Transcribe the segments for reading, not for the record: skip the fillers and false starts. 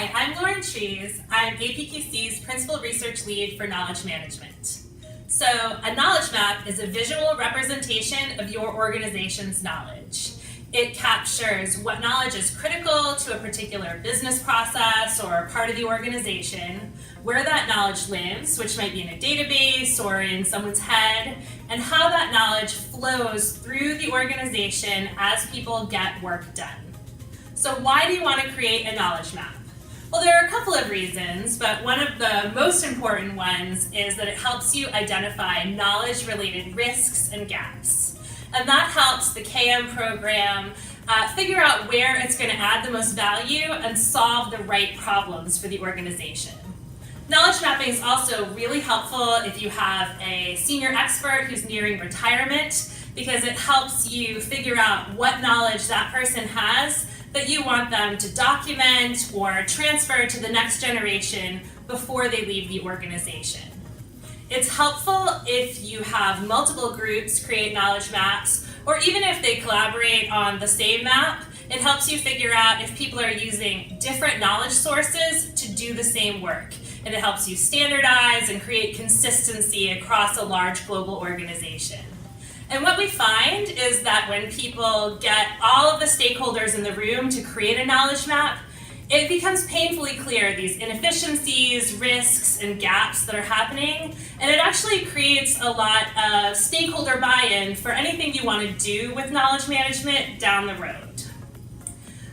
Hi, I'm Lauren Trees. I'm APQC's Principal Research Lead for Knowledge Management. So, a knowledge map is a visual representation of your organization's knowledge. It captures what knowledge is critical to a particular business process or part of the organization, where that knowledge lives, which might be in a database or in someone's head, and how that knowledge flows through the organization as people get work done. So why do you want to create a knowledge map? Well, there are a couple of reasons, but one of the most important ones is that it helps you identify knowledge-related risks and gaps. And that helps the KM program figure out where it's going to add the most value and solve the right problems for the organization. Knowledge mapping is also really helpful if you have a senior expert who's nearing retirement, because it helps you figure out what knowledge that person has that you want them to document or transfer to the next generation before they leave the organization. It's helpful if you have multiple groups create knowledge maps, or even if they collaborate on the same map. It helps you figure out if people are using different knowledge sources to do the same work. And it helps you standardize and create consistency across a large global organization. And what we find is that when people get all of the stakeholders in the room to create a knowledge map, it becomes painfully clear these inefficiencies, risks, and gaps that are happening, and it actually creates a lot of stakeholder buy-in for anything you want to do with knowledge management down the road.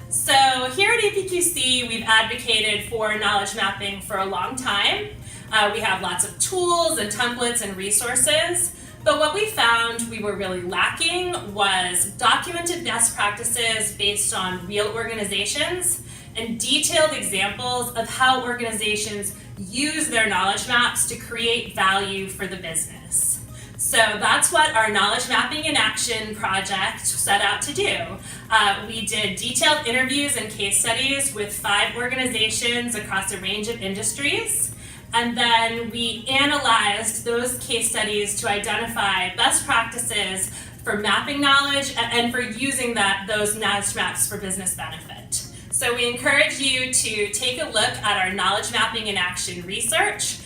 So here at APQC, we've advocated for knowledge mapping for a long time. We have lots of tools and templates and resources. But what we found we were really lacking was documented best practices based on real organizations and detailed examples of how organizations use their knowledge maps to create value for the business. So that's what our Knowledge Mapping in Action project set out to do. We did detailed interviews and case studies with 5 organizations across a range of industries. And then we analyzed those case studies to identify best practices for mapping knowledge and for using those knowledge maps for business benefit. So we encourage you to take a look at our Knowledge Mapping in Action research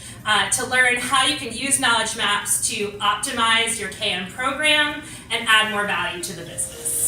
to learn how you can use knowledge maps to optimize your KM program and add more value to the business.